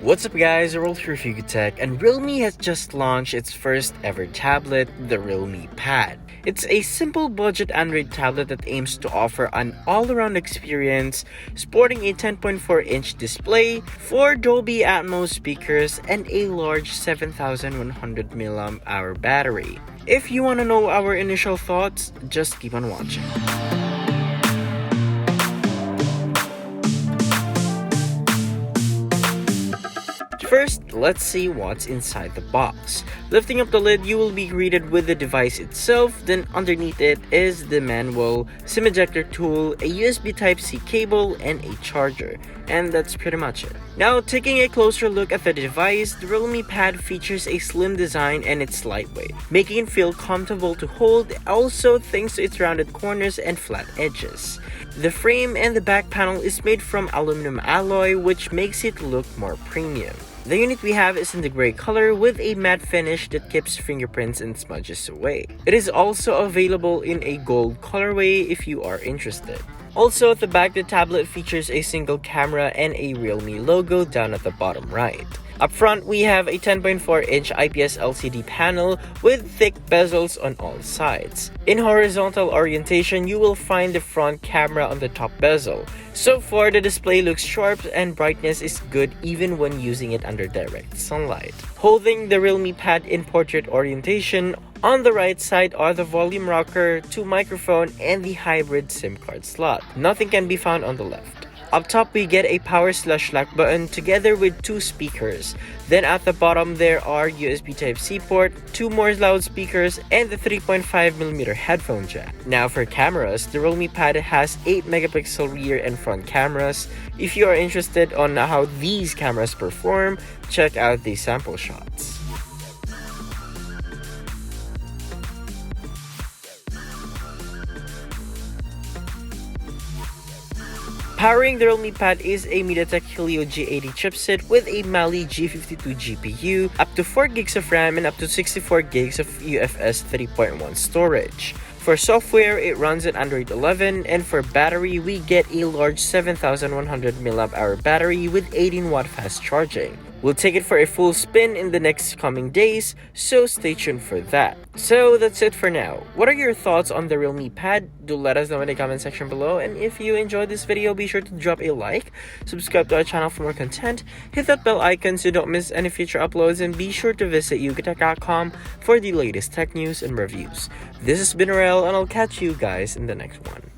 What's up guys, Earl here for Tech, and Realme has just launched its first ever tablet, the Realme Pad. It's a simple budget Android tablet that aims to offer an all-around experience, sporting a 10.4-inch display, 4 Dolby Atmos speakers, and a large 7100 mAh battery. If you want to know our initial thoughts, just keep on watching. First, let's see what's inside the box. Lifting up the lid, you will be greeted with the device itself. Then underneath it is the manual, SIM ejector tool, a USB Type-C cable, and a charger. And that's pretty much it. Now, taking a closer look at the device, the Realme Pad features a slim design and it's lightweight, making it feel comfortable to hold, also thanks to its rounded corners and flat edges. The frame and the back panel is made from aluminum alloy, which makes it look more premium. The unit we have is in the gray color with a matte finish that keeps fingerprints and smudges away. It is also available in a gold colorway if you are interested. Also at the back, the tablet features a single camera and a Realme logo down at the bottom right. Up front, we have a 10.4-inch IPS LCD panel with thick bezels on all sides. In horizontal orientation, you will find the front camera on the top bezel. So far, the display looks sharp and brightness is good even when using it under direct sunlight. Holding the Realme Pad in portrait orientation, on the right side are the volume rocker, 2 microphone, and the hybrid SIM card slot. Nothing can be found on the left. Up top, we get a power/lock button together with 2 speakers. Then at the bottom, there are USB Type-C port, 2 more loudspeakers, and the 3.5mm headphone jack. Now for cameras, the Realme Pad has 8-megapixel rear and front cameras. If you are interested on how these cameras perform, check out these sample shots. Powering the Realme Pad is a MediaTek Helio G80 chipset with a Mali G52 GPU, up to 4GB of RAM, and up to 64GB of UFS 3.1 storage. For software, it runs at Android 11, and for battery, we get a large 7100 mAh battery with 18W fast charging. We'll take it for a full spin in the next coming days, so stay tuned for that. So that's it for now. What are your thoughts on the Realme Pad? Do let us know in the comment section below, and if you enjoyed this video, be sure to drop a like, subscribe to our channel for more content, hit that bell icon so you don't miss any future uploads, and be sure to visit yugatech.com for the latest tech news and reviews. This has been Rael, and I'll catch you guys in the next one.